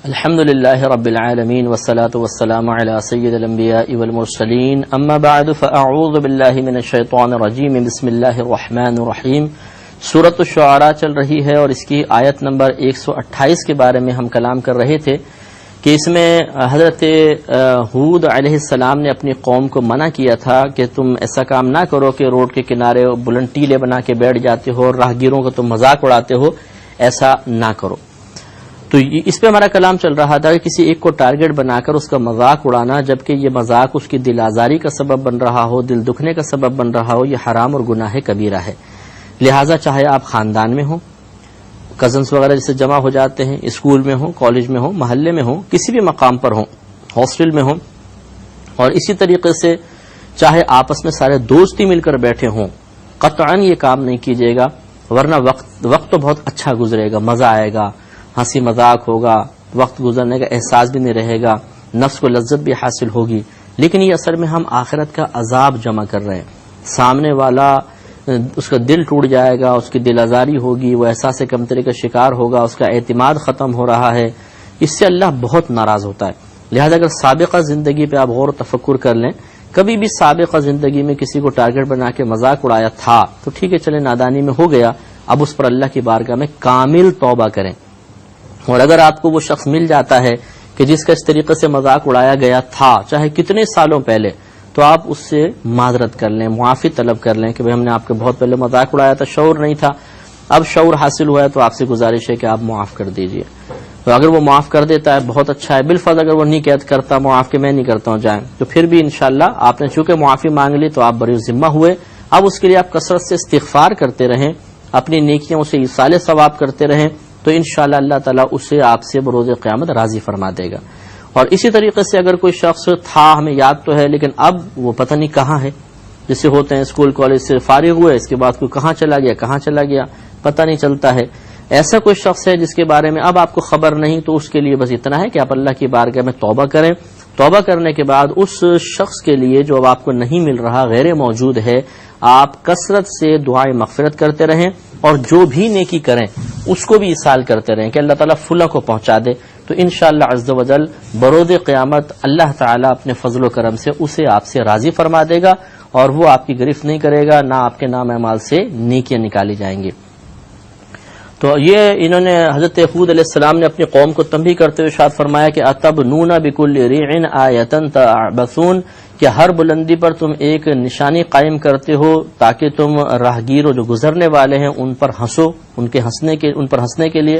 الحمد للہ رب العالمین والصلاة والسلام علی سید الانبیاء والمرسلین اما بعد فاعوذ باللہ من الشیطان الرجیم بسم اللہ الرحمن الرحیم۔ سورۃ الشعراء چل رہی ہے اور اس کی آیت نمبر 128 کے بارے میں ہم کلام کر رہے تھے کہ اس میں حضرت ہود علیہ السلام نے اپنی قوم کو منع کیا تھا کہ تم ایسا کام نہ کرو کہ روڈ کے کنارے بلند ٹیلے بنا کے بیٹھ جاتے ہو اور راہگیروں کو تم مذاق اڑاتے ہو، ایسا نہ کرو۔ تو اس پہ ہمارا کلام چل رہا تھا کہ کسی ایک کو ٹارگٹ بنا کر اس کا مذاق اڑانا، جبکہ یہ مذاق اس کی دل آزاری کا سبب بن رہا ہو، دل دکھنے کا سبب بن رہا ہو، یہ حرام اور گناہ کبیرہ ہے۔ لہٰذا چاہے آپ خاندان میں ہوں، کزنس وغیرہ جسے جمع ہو جاتے ہیں، اسکول میں ہوں، کالج میں ہوں، محلے میں ہوں، کسی بھی مقام پر ہوں، ہاسٹل میں ہوں، اور اسی طریقے سے چاہے آپس میں سارے دوست ہی مل کر بیٹھے ہوں، قطعاً یہ کام نہیں کیجیے گا، ورنہ وقت تو بہت اچھا گزرے گا، مزہ آئے گا، ہنسی مذاق ہوگا، وقت گزرنے کا احساس بھی نہیں رہے گا، نفس کو لذت بھی حاصل ہوگی، لیکن یہ اصل میں ہم آخرت کا عذاب جمع کر رہے ہیں۔ سامنے والا اس کا دل ٹوٹ جائے گا، اس کی دل آزاری ہوگی، وہ احساس کمتری کا شکار ہوگا، اس کا اعتماد ختم ہو رہا ہے، اس سے اللہ بہت ناراض ہوتا ہے۔ لہذا اگر سابقہ زندگی پہ آپ غور و تفکر کر لیں، کبھی بھی سابقہ زندگی میں کسی کو ٹارگٹ بنا کے مذاق اڑایا تھا تو ٹھیک ہے، چلے نادانی میں ہو گیا، اب اس پر اللہ کی بارگاہ میں کامل توبہ کریں۔ اور اگر آپ کو وہ شخص مل جاتا ہے کہ جس کا اس طریقے سے مذاق اڑایا گیا تھا، چاہے کتنے سالوں پہلے، تو آپ اس سے معذرت کر لیں، معافی طلب کر لیں کہ بھئی ہم نے آپ کے بہت پہلے مذاق اڑایا تھا، شعور نہیں تھا، اب شعور حاصل ہوا ہے تو آپ سے گزارش ہے کہ آپ معاف کر دیجئے۔ تو اگر وہ معاف کر دیتا ہے بہت اچھا ہے، بالفرض اگر وہ نہیں کرتا معاف کہ میں نہیں کرتا ہوں جائیں، تو پھر بھی انشاءاللہ آپ نے چونکہ معافی مانگ لی تو آپ بری ذمہ ہوئے۔ اب اس کے لیے آپ کثرت سے استغفار کرتے رہیں، اپنی نیکیاں اسے ایصال ثواب کرتے رہیں، تو انشاءاللہ اللہ تعالیٰ اسے آپ سے بروز قیامت راضی فرما دے گا۔ اور اسی طریقے سے اگر کوئی شخص تھا، ہمیں یاد تو ہے لیکن اب وہ پتہ نہیں کہاں ہے، جسے ہوتے ہیں اسکول کالج سے فارغ ہوئے، اس کے بعد کوئی کہاں چلا گیا پتہ نہیں چلتا ہے، ایسا کوئی شخص ہے جس کے بارے میں اب آپ کو خبر نہیں، تو اس کے لیے بس اتنا ہے کہ آپ اللہ کی بارگاہ میں توبہ کریں۔ توبہ کرنے کے بعد اس شخص کے لیے جو اب آپ کو نہیں مل رہا، غیر موجود ہے، آپ کثرت سے دعائیں مغفرت کرتے رہیں، اور جو بھی نیکی کریں اس کو بھی ایصال کرتے رہیں کہ اللہ تعالیٰ فلاں کو پہنچا دے، تو انشاءاللہ عز و جل بروز قیامت اللہ تعالیٰ اپنے فضل و کرم سے اسے آپ سے راضی فرما دے گا، اور وہ آپ کی گرفت نہیں کرے گا، نہ آپ کے نام اعمال سے نیکیاں نکالی جائیں گی۔ تو یہ انہوں نے حضرت ہود علیہ السلام نے اپنی قوم کو تنبیہ کرتے ہوئے ارشاد فرمایا کہ اتبنون بکل ریع آیۃ تعبثون، کہ ہر بلندی پر تم ایک نشانی قائم کرتے ہو تاکہ تم راہگیر جو گزرنے والے ہیں ان پر ہنسو، ان پر ہنسنے کے لیے۔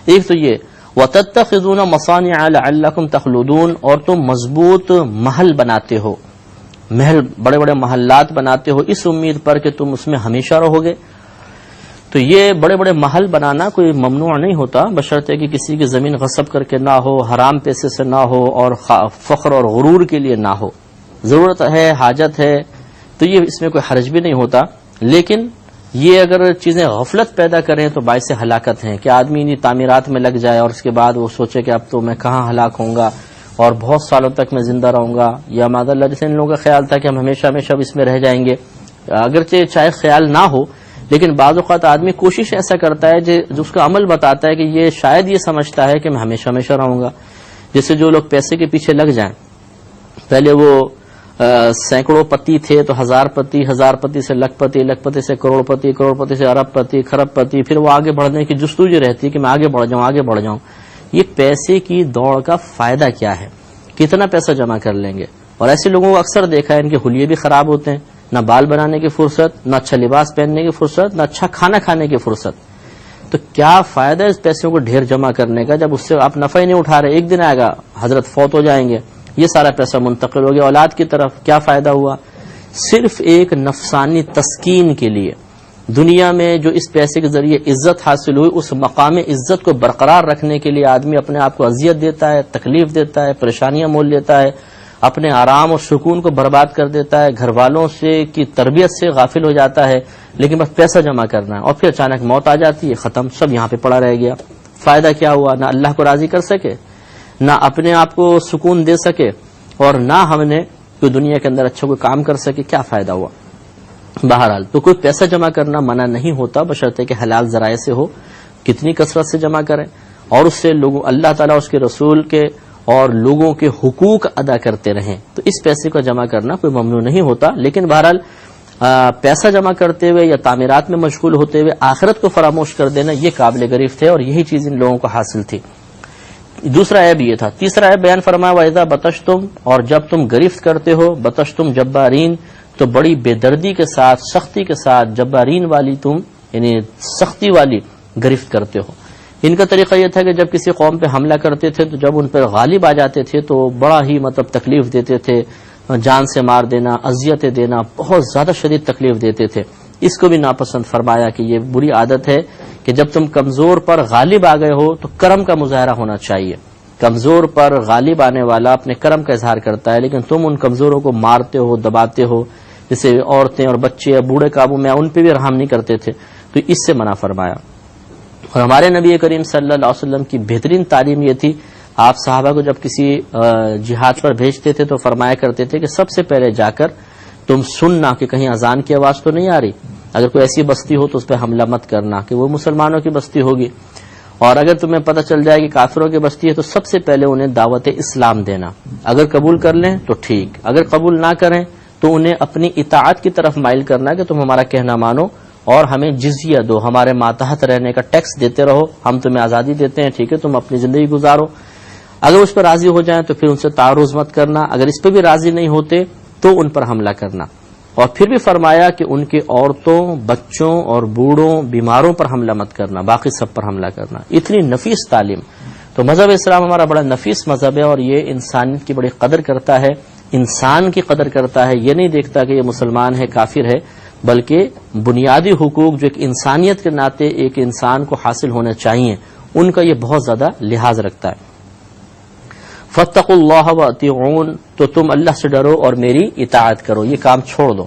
ایک تو یہ وتتخذون مصانع لعلکم تخلدون، اور تم مضبوط محل بناتے ہو، بڑے بڑے محلات بناتے ہو اس امید پر کہ تم اس میں ہمیشہ رہو گے۔ تو یہ بڑے بڑے محل بنانا کوئی ممنوع نہیں ہوتا، بشرطے کہ کسی کی زمین غصب کر کے نہ ہو، حرام پیسے سے نہ ہو، اور فخر اور غرور کے لیے نہ ہو۔ ضرورت ہے، حاجت ہے تو یہ اس میں کوئی حرج بھی نہیں ہوتا، لیکن یہ اگر چیزیں غفلت پیدا کریں تو باعث ہلاکت ہیں کہ آدمی انہیں تعمیرات میں لگ جائے اور اس کے بعد وہ سوچے کہ اب تو میں کہاں ہلاک ہوں گا اور بہت سالوں تک میں زندہ رہوں گا، یا معاذ اللہ جیسے ان لوگوں کا خیال تھا کہ ہم ہمیشہ اس میں رہ جائیں گے۔ اگرچہ چاہے خیال نہ ہو، لیکن بعض اوقات آدمی کوشش ایسا کرتا ہے جو اس کا عمل بتاتا ہے کہ یہ شاید یہ سمجھتا ہے کہ میں ہمیشہ رہوں گا۔ جیسے جو لوگ پیسے کے پیچھے لگ جائیں، پہلے وہ سینکڑوں پتی تھے تو ہزار پتی سے لکھ پتی سے کروڑ پتی سے ارب پتی، خرب پتی، پھر وہ آگے بڑھنے کی جستجو رہتی ہے کہ میں آگے بڑھ جاؤں۔ یہ پیسے کی دوڑ کا فائدہ کیا ہے؟ کتنا پیسہ جمع کر لیں گے؟ اور ایسے لوگوں کو اکثر دیکھا ہے ان کے حلیے بھی خراب ہوتے ہیں، نہ بال بنانے کی فرصت، نہ اچھا لباس پہننے کی فرصت، نہ اچھا کھانا کھانے کی فرصت۔ تو کیا فائدہ ہے اس پیسوں کو ڈھیر جمع کرنے کا جب اس سے آپ نفع ہی نہیں اٹھا رہے؟ ایک دن آئے گا حضرت فوت ہو جائیں گے، یہ سارا پیسہ منتقل ہو گیا اولاد کی طرف، کیا فائدہ ہوا؟ صرف ایک نفسانی تسکین کے لیے دنیا میں جو اس پیسے کے ذریعے عزت حاصل ہوئی، اس مقام عزت کو برقرار رکھنے کے لیے آدمی اپنے آپ کو اذیت دیتا ہے، تکلیف دیتا ہے، پریشانیاں مول لیتا ہے، اپنے آرام اور سکون کو برباد کر دیتا ہے، گھر والوں سے کی تربیت سے غافل ہو جاتا ہے، لیکن بس پیسہ جمع کرنا ہے، اور پھر اچانک موت آ جاتی ہے، ختم، سب یہاں پہ پڑا رہ گیا۔ فائدہ کیا ہوا؟ نہ اللہ کو راضی کر سکے، نہ اپنے آپ کو سکون دے سکے، اور نہ ہم نے کوئی دنیا کے اندر اچھا کوئی کام کر سکے، کیا فائدہ ہوا؟ بہرحال تو کوئی پیسہ جمع کرنا منع نہیں ہوتا، بشرطے کہ حلال ذرائع سے ہو، کتنی کثرت سے جمع کریں، اور اس سے لوگوں اللہ تعالیٰ اس کے رسول کے اور لوگوں کے حقوق ادا کرتے رہیں، تو اس پیسے کو جمع کرنا کوئی ممنوع نہیں ہوتا. لیکن بہرحال پیسہ جمع کرتے ہوئے یا تعمیرات میں مشغول ہوتے ہوئے آخرت کو فراموش کر دینا یہ قابل گرفت ہے، اور یہی چیز ان لوگوں کو حاصل تھی. دوسرا عیب یہ تھا. تیسرا عیب بیان فرمایا وَإِذَا بَطَشْتُمْ، اور جب تم گرفت کرتے ہو، بطشتم جبارین، تو بڑی بے دردی کے ساتھ، سختی کے ساتھ، جبارین والی تم یعنی سختی والی گرفت کرتے ہو. ان کا طریقہ یہ تھا کہ جب کسی قوم پہ حملہ کرتے تھے تو جب ان پر غالب آ جاتے تھے تو بڑا ہی تکلیف دیتے تھے، جان سے مار دینا، اذیتیں دینا، بہت زیادہ شدید تکلیف دیتے تھے. اس کو بھی ناپسند فرمایا کہ یہ بری عادت ہے کہ جب تم کمزور پر غالب آ گئے ہو تو کرم کا مظاہرہ ہونا چاہیے. کمزور پر غالب آنے والا اپنے کرم کا اظہار کرتا ہے، لیکن تم ان کمزوروں کو مارتے ہو، دباتے ہو، جیسے عورتیں اور بچے یا بوڑھے قابو میں ان پہ بھی رحم نہیں کرتے تھے. تو اس سے منع فرمایا. اور ہمارے نبی کریم صلی اللہ علیہ وسلم کی بہترین تعلیم یہ تھی، آپ صحابہ کو جب کسی جہاد پر بھیجتے تھے تو فرمایا کرتے تھے کہ سب سے پہلے جا کر تم سننا کہ کہیں اذان کی آواز تو نہیں آ رہی. اگر کوئی ایسی بستی ہو تو اس پہ حملہ مت کرنا کہ وہ مسلمانوں کی بستی ہوگی، اور اگر تمہیں پتہ چل جائے کہ کافروں کی بستی ہے تو سب سے پہلے انہیں دعوت اسلام دینا. اگر قبول کر لیں تو ٹھیک، اگر قبول نہ کریں تو انہیں اپنی اطاعت کی طرف مائل کرنا کہ تم ہمارا کہنا مانو اور ہمیں جزیہ دو، ہمارے ماتحت رہنے کا ٹیکس دیتے رہو، ہم تمہیں آزادی دیتے ہیں، ٹھیک ہے تم اپنی زندگی گزارو. اگر اس پر راضی ہو جائیں تو پھر ان سے تعارض مت کرنا، اگر اس پہ بھی راضی نہیں ہوتے تو ان پر حملہ کرنا. اور پھر بھی فرمایا کہ ان کے عورتوں، بچوں اور بوڑھوں، بیماروں پر حملہ مت کرنا، باقی سب پر حملہ کرنا. اتنی نفیس تعلیم. تو مذہب اسلام ہمارا بڑا نفیس مذہب ہے، اور یہ انسانیت کی بڑی قدر کرتا ہے، انسان کی قدر کرتا ہے. یہ نہیں دیکھتا کہ یہ مسلمان ہے، کافر ہے، بلکہ بنیادی حقوق جو ایک انسانیت کے ناطے ایک انسان کو حاصل ہونے چاہیے ان کا یہ بہت زیادہ لحاظ رکھتا ہے. فاتقوا اللہ واطیعون، تو تم اللہ سے ڈرو اور میری اطاعت کرو، یہ کام چھوڑ دو.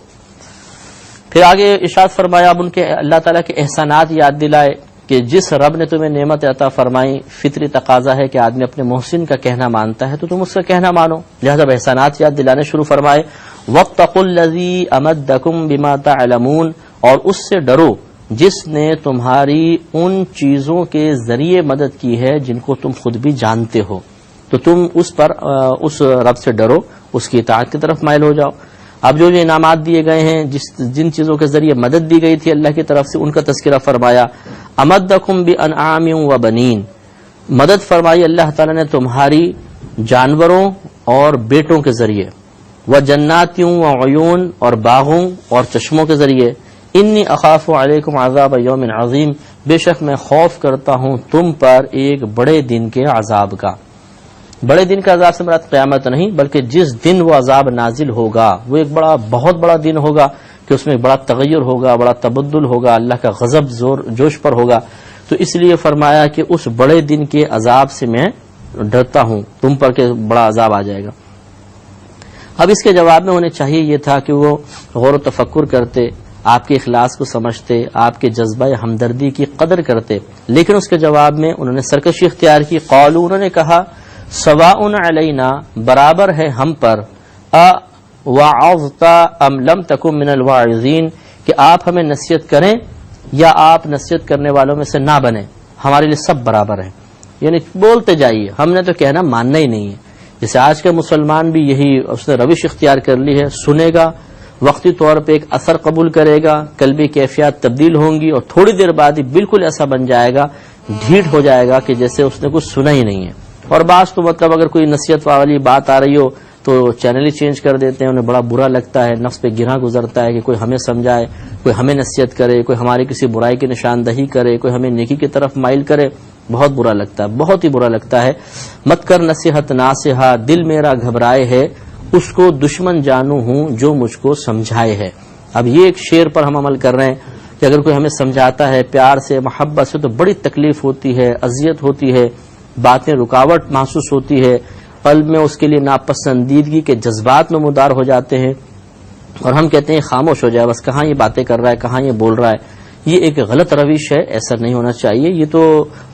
پھر آگے ارشاد فرمایا اب ان کے اللہ تعالیٰ کے احسانات یاد دلائے کہ جس رب نے تمہیں نعمت عطا فرمائی، فطری تقاضا ہے کہ آدمی اپنے محسن کا کہنا مانتا ہے تو تم اس کا کہنا مانو، لہذا احسانات یاد دلانے شروع فرمائے. واتقوا الذی امدکم بما تعلمون، اور اس سے ڈرو جس نے تمہاری ان چیزوں کے ذریعے مدد کی ہے جن کو تم خود بھی جانتے ہو. تو تم اس رب سے ڈرو، اس کی اطاعت کی طرف مائل ہو جاؤ. اب جو انعامات دیے گئے ہیں، جن چیزوں کے ذریعے مدد دی گئی تھی اللہ کی طرف سے، ان کا تذکرہ فرمایا. امدکم بانعام وبنین، مدد فرمائی اللہ تعالیٰ نے تمہاری جانوروں اور بیٹوں کے ذریعے. وجنات وعیون، اور باغوں اور چشموں کے ذریعے. انی اخاف علیکم عذاب یوم عظیم، بے شک میں خوف کرتا ہوں تم پر ایک بڑے دن کے عذاب کا. بڑے دن کا عذاب سے مراد قیامت نہیں، بلکہ جس دن وہ عذاب نازل ہوگا وہ ایک بہت بڑا دن ہوگا کہ اس میں بڑا تغیر ہوگا، بڑا تبدل ہوگا، اللہ کا غضب جوش پر ہوگا. تو اس لیے فرمایا کہ اس بڑے دن کے عذاب سے میں ڈرتا ہوں تم پر کہ بڑا عذاب آ جائے گا. اب اس کے جواب میں انہیں چاہیے یہ تھا کہ وہ غور و تفکر کرتے، آپ کے اخلاص کو سمجھتے، آپ کے جذبہ ہمدردی کی قدر کرتے. لیکن اس کے جواب میں انہوں نے سرکشی اختیار کی. قالوا، انہوں نے کہا سواء علینا، برابر ہے ہم پر، وعظت ام لم تکن من الواعظین، کہ آپ ہمیں نصیحت کریں یا آپ نصیحت کرنے والوں میں سے نہ بنیں، ہمارے لیے سب برابر ہیں. یعنی بولتے جائیے، ہم نے تو کہنا ماننا ہی نہیں ہے. جیسے آج کا مسلمان بھی یہی اس نے روش اختیار کر لی ہے، سنے گا، وقتی طور پہ ایک اثر قبول کرے گا، قلبی کیفیات تبدیل ہوں گی اور تھوڑی دیر بعد ہی بالکل ایسا بن جائے گا، ڈھیٹ ہو جائے گا کہ جیسے اس نے کچھ سنا ہی نہیں ہے. اور بعض تو اگر کوئی نصیحت والی بات آ رہی ہو تو چینل ہی چینج کر دیتے ہیں، انہیں بڑا برا لگتا ہے، نفس پہ گرا گزرتا ہے کہ کوئی ہمیں سمجھائے، کوئی ہمیں نصیحت کرے، کوئی ہماری کسی برائی کی نشاندہی کرے، کوئی ہمیں نیکی کی طرف مائل کرے. بہت برا لگتا ہے، بہت ہی برا لگتا ہے. مت کر نصیحت ناصحہ، دل میرا گھبرائے ہے، اس کو دشمن جانو ہوں جو مجھ کو سمجھائے ہے. اب یہ ایک شعر پر ہم عمل کر رہے ہیں کہ اگر کوئی ہمیں سمجھاتا ہے پیار سے، محبت سے، تو بڑی تکلیف ہوتی ہے، اذیت ہوتی ہے، باتیں رکاوٹ محسوس ہوتی ہے، قلب میں اس کے لیے ناپسندیدگی کے جذبات میں مدار ہو جاتے ہیں، اور ہم کہتے ہیں خاموش ہو جائے، بس کہاں یہ باتیں کر رہا ہے، کہاں یہ بول رہا ہے. یہ ایک غلط روش ہے، ایسا نہیں ہونا چاہیے. یہ تو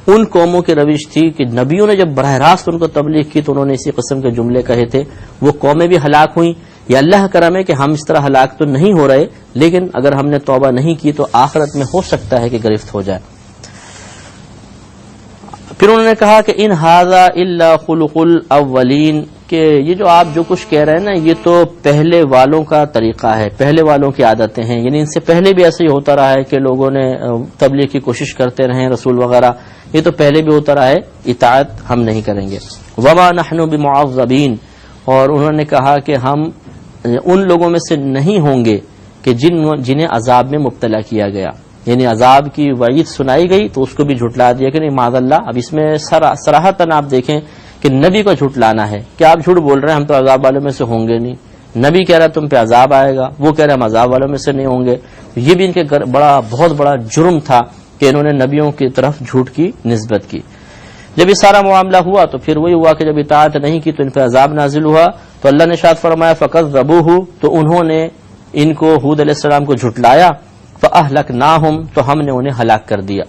ان قوموں کی روش تھی کہ نبیوں نے جب براہ راست ان کو تبلیغ کی تو انہوں نے اسی قسم کے جملے کہے تھے. وہ قومیں بھی ہلاک ہوئیں. یہ اللہ کرم ہے کہ ہم اس طرح ہلاک تو نہیں ہو رہے، لیکن اگر ہم نے توبہ نہیں کی تو آخرت میں ہو سکتا ہے کہ گرفت ہو جائے. پھر انہوں نے کہا کہ ان ھذا الا خلق الاولین، کہ یہ جو آپ جو کچھ کہہ رہے ہیں نا یہ تو پہلے والوں کا طریقہ ہے، پہلے والوں کی عادتیں ہیں، یعنی ان سے پہلے بھی ایسے ہی ہوتا رہا ہے کہ لوگوں نے تبلیغ کی کوشش کرتے رہے، رسول وغیرہ، یہ تو پہلے بھی ہوتا رہا ہے، اطاعت ہم نہیں کریں گے۔ وما نحن بمعذبین، اور انہوں نے کہا کہ ہم ان لوگوں میں سے نہیں ہوں گے کہ جنہیں عذاب میں مبتلا کیا گیا، یعنی عذاب کی وعید سنائی گئی تو اس کو بھی جھٹلا دیا کہ نہیں معاذ اللہ۔ اب اس میں صراحتاً آپ دیکھیں کہ نبی کو جھٹلانا ہے کہ آپ جھوٹ بول رہے ہیں، ہم تو عذاب والوں میں سے ہوں گے نہیں، نبی کہہ رہا ہے تم پہ عذاب آئے گا، وہ کہہ رہے ہیں ہم عذاب والوں میں سے نہیں ہوں گے۔ یہ بھی ان کے بہت بڑا جرم تھا کہ انہوں نے نبیوں کی طرف جھوٹ کی نسبت کی۔ جب یہ سارا معاملہ ہوا تو پھر وہی ہوا کہ جب اطاعت نہیں کی تو ان پہ عذاب نازل ہوا، تو اللہ نے ارشاد فرمایا فَكَذَّبُوهُ، تو انہوں نے ان کو ہود علیہ السلام کو جھٹلایا، فَأَهْلَكْنَاهُمْ، تو ہم نے انہیں ہلاک کر دیا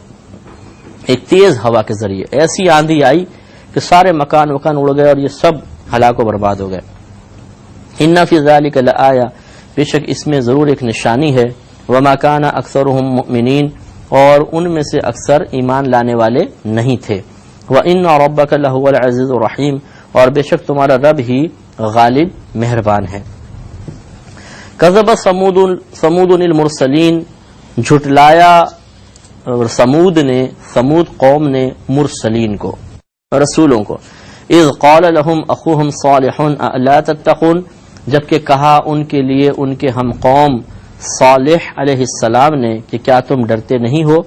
ایک تیز ہوا کے ذریعے، ایسی آندھی آئی کہ سارے مکان اڑ گئے اور یہ سب ہلاک و برباد ہو گئے۔ اِنَّ فِي ذَلِكَ لَآيَةً، بے شک اس میں ضرور ایک نشانی ہے، وَمَا كَانَ أَكْثَرُهُم مُؤْمِنِينَ، اور ان میں سے اکثر ایمان لانے والے نہیں تھے۔ وَإِنَّ رَبَّكَ لَهُوَ الْعَزِيزُ الرَّحِيمُ، اور بے شک تمہارا رب ہی غالب مہربان ہے۔ کذب ثمود المرسلین، جھٹلایا سمود قوم نے مرسلین کو، رسولوں کو۔ اذ قال لهم اخوهم صالح الا تتقون، جبکہ کہا ان کے لیے ان کے ہم قوم صالح علیہ السلام نے کہ کیا تم ڈرتے نہیں ہو۔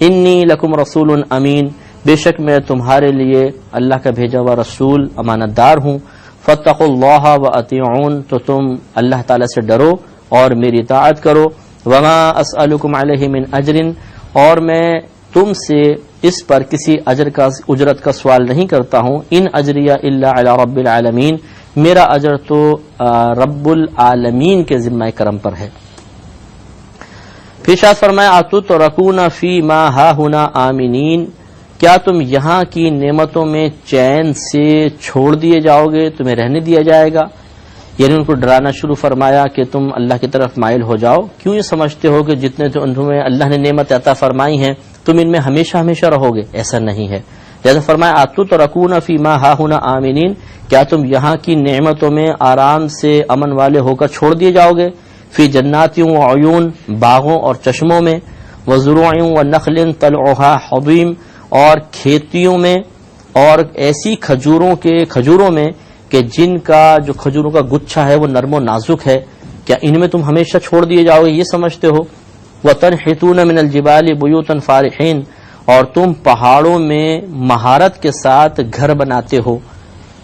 انی لکم رسول امین، بے شک میں تمہارے لیے اللہ کا بھیجا ہوا رسول امانت دار ہوں۔ فاتقوا اللہ واطیعون، تو تم اللہ تعالی سے ڈرو اور میری اطاعت کرو۔ وما اسألکم علیہ من اجر، اور میں تم سے اس پر کسی اجرت کا سوال نہیں کرتا ہوں۔ ان اجریہ الا علی رب العالمین، میرا اجر تو رب العالمین کے ذمہ کرم پر ہے۔ پھر ارشاد فرمایا اتترکون فی ما ہاہنا آمنین، کیا تم یہاں کی نعمتوں میں چین سے چھوڑ دیے جاؤ گے، تمہیں رہنے دیا جائے گا؟ یعنی ان کو ڈرانا شروع فرمایا کہ تم اللہ کی طرف مائل ہو جاؤ، کیوں یہ سمجھتے ہو کہ جتنے تمہیں اللہ نے نعمت عطا فرمائی ہیں تم ان میں ہمیشہ ہمیشہ رہو گے؟ ایسا نہیں ہے۔ جیسے فرمایا اتترکون فی ما ہاہنا آمنین، کیا تم یہاں کی نعمتوں میں آرام سے امن والے ہو کر چھوڑ دیے جاؤ گے؟ فی جنات وعیون، باغوں اور چشموں میں، وزروع ونخل طلعها حضیم، اور کھیتیوں میں اور ایسی کھجوروں میں کہ جن کا جو کھجوروں کا گچھا ہے وہ نرم و نازک ہے، کیا ان میں تم ہمیشہ چھوڑ دیے جاؤ گے؟ یہ سمجھتے ہو؟ وَتَنْحِتُونَ مِنَ الْجِبَالِ بُيُوتًا فَارِحِينَ، اور تم پہاڑوں میں مہارت کے ساتھ گھر بناتے ہو،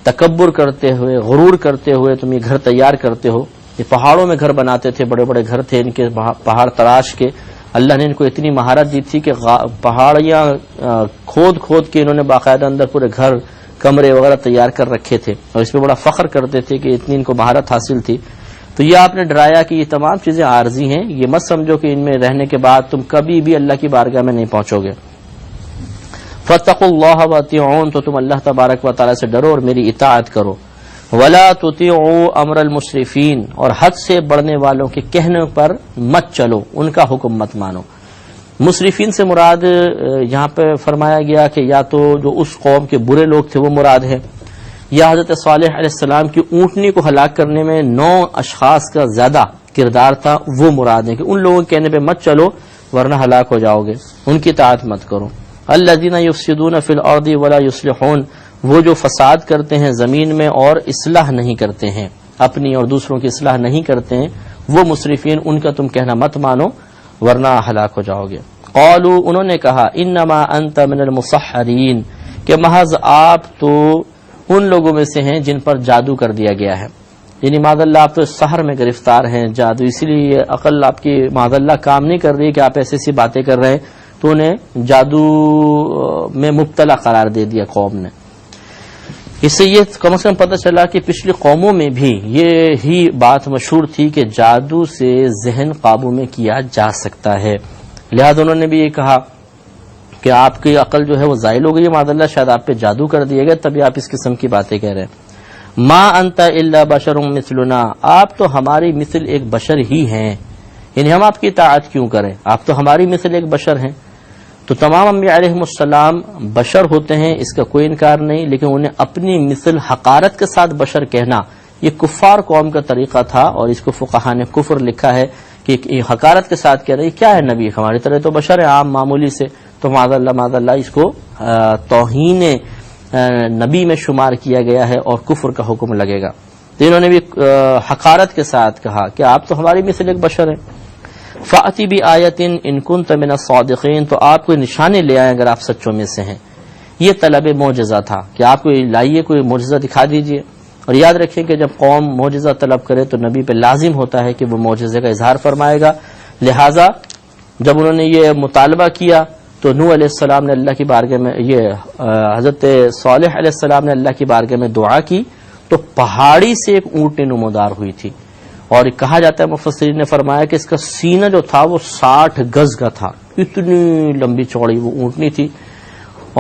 تکبر کرتے ہوئے، غرور کرتے ہوئے تم یہ گھر تیار کرتے ہو۔ یہ پہاڑوں میں گھر بناتے تھے، بڑے بڑے گھر تھے ان کے، پہاڑ تراش کے۔ اللہ نے ان کو اتنی مہارت دی تھی کہ پہاڑیاں کھود کے انہوں نے باقاعدہ اندر پورے گھر، کمرے وغیرہ تیار کر رکھے تھے، اور اس پہ بڑا فخر کرتے تھے کہ اتنی ان کو مہارت حاصل تھی۔ تو یہ آپ نے ڈرایا کہ یہ تمام چیزیں عارضی ہیں، یہ مت سمجھو کہ ان میں رہنے کے بعد تم کبھی بھی اللہ کی بارگاہ میں نہیں پہنچو گے۔ فاتقوا اللہ واطیعون، تو تم اللہ تبارک و تعالی سے ڈرو اور میری اطاعت کرو۔ ولا تطیعوا امر المسرفین، اور حد سے بڑھنے والوں کے کہنے پر مت چلو، ان کا حکم مت مانو۔ مسرفین سے مراد یہاں پہ فرمایا گیا کہ یا تو جو اس قوم کے برے لوگ تھے وہ مراد ہے، یا حضرت صالح علیہ السلام کی اونٹنی کو ہلاک کرنے میں 9 اشخاص کا زیادہ کردار تھا، وہ مراد ہے کہ ان لوگوں کے کہنے پہ مت چلو ورنہ ہلاک ہو جاؤ گے، ان کی اطاعت مت کرو۔ الذین یفسدون فی الارض ولا یصلحون، وہ جو فساد کرتے ہیں زمین میں اور اصلاح نہیں کرتے ہیں، اپنی اور دوسروں کی اصلاح نہیں کرتے ہیں، وہ مسرفین، ان کا تم کہنا مت مانو ورنہ ہلاک ہو جاؤ گے۔ قالوا، انہوں نے کہا، انما انت من المسحرین، کہ محض آپ تو ان لوگوں میں سے ہیں جن پر جادو کر دیا گیا ہے، یعنی معاذ اللہ آپ تو سحر میں گرفتار ہیں، جادو، اسی لیے عقل آپ کی معاذ اللہ کام نہیں کر رہی کہ آپ ایسی باتیں کر رہے ہیں، تو انہیں جادو میں مبتلا قرار دے دیا قوم نے۔ اس سے یہ کم از کم پتہ چلا کہ پچھلی قوموں میں بھی یہ ہی بات مشہور تھی کہ جادو سے ذہن قابو میں کیا جا سکتا ہے، لہذا انہوں نے بھی یہ کہا کہ آپ کی عقل جو ہے وہ زائل ہو گئی ہے، معاذ اللہ شاید آپ پہ جادو کر دیا گیا تبھی آپ اس قسم کی باتیں کہہ رہے ہیں۔ ما انت الا بشر مثلنا، آپ تو ہماری مثل ایک بشر ہی ہیں، یعنی ہم آپ کی اطاعت کیوں کریں، آپ تو ہماری مثل ایک بشر ہیں۔ تو تمام انبیاء علیہم السلام بشر ہوتے ہیں، اس کا کوئی انکار نہیں، لیکن انہیں اپنی مثل حقارت کے ساتھ بشر کہنا یہ کفار قوم کا طریقہ تھا، اور اس کو فقہا نے کفر لکھا ہے کہ یہ حقارت کے ساتھ کہہ رہے کیا ہے، نبی ہماری طرح تو بشر ہے عام معمولی سے، تو معاذ اللہ اس کو توہین نبی میں شمار کیا گیا ہے اور کفر کا حکم لگے گا۔ تو انہوں نے بھی حقارت کے ساتھ کہا کہ آپ تو ہماری مثل ایک بشر ہیں۔ فَأْتِ بِآیَةٍ إِن كُنتَ مِنَ الصَّادِقِينَ، تو آپ کوئی نشانے لے آئیں اگر آپ سچوں میں سے ہیں۔ یہ طلب معجزہ تھا کہ آپ کو لائیے، کوئی معجزہ دکھا دیجئے، اور یاد رکھیں کہ جب قوم معجزہ طلب کرے تو نبی پہ لازم ہوتا ہے کہ وہ معجزے کا اظہار فرمائے گا۔ لہٰذا جب انہوں نے یہ مطالبہ کیا تو نوح علیہ السلام نے اللہ کی بارگاہ میں، یہ حضرت صالح علیہ السلام نے اللہ کی بارگاہ میں دعا کی تو پہاڑی سے ایک اونٹنی نمودار ہوئی تھی، اور کہا جاتا ہے مفسرین نے فرمایا کہ اس کا سینہ جو تھا وہ 60 گز کا تھا، اتنی لمبی چوڑی وہ اونٹنی تھی۔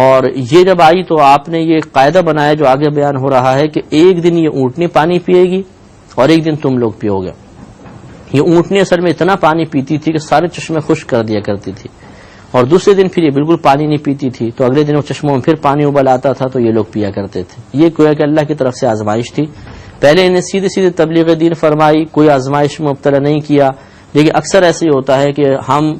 اور یہ جب آئی تو آپ نے یہ قاعدہ بنایا جو آگے بیان ہو رہا ہے کہ ایک دن یہ اونٹنی پانی پیے گی اور ایک دن تم لوگ پیو گے۔ یہ اونٹنی اصل میں اتنا پانی پیتی تھی کہ سارے چشمے خشک کر دیا کرتی تھی، اور دوسرے دن پھر یہ بالکل پانی نہیں پیتی تھی، تو اگلے دن وہ چشموں میں پھر پانی ابل آتا تھا تو یہ لوگ پیا کرتے تھے۔ یہ گویا کہ اللہ کی طرف سے آزمائش تھی۔ پہلے انہیں سیدھے سیدھے تبلیغ دین فرمائی، کوئی آزمائش میں مبتلا نہیں کیا، لیکن اکثر ایسے ہی ہوتا ہے کہ ہم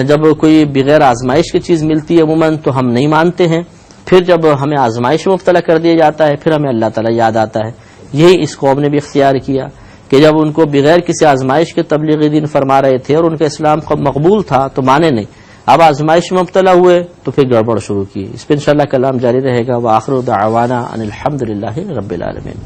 جب کوئی بغیر آزمائش کی چیز ملتی ہے عموماً تو ہم نہیں مانتے ہیں، پھر جب ہمیں آزمائش میں مبتلا کر دیا جاتا ہے پھر ہمیں اللہ تعالیٰ یاد آتا ہے۔ یہی اس قوم نے بھی اختیار کیا کہ جب ان کو بغیر کسی آزمائش کے تبلیغ دین فرما رہے تھے اور ان کا اسلام مقبول تھا تو مانے نہیں، اب آزمائش میں مبتلا ہوئے تو پھر گڑبڑ شروع کی۔ اس پہ انشاءاللہ کلام جاری رہے گا۔ وآخر دعوانا ان الحمد للہ رب العالمین۔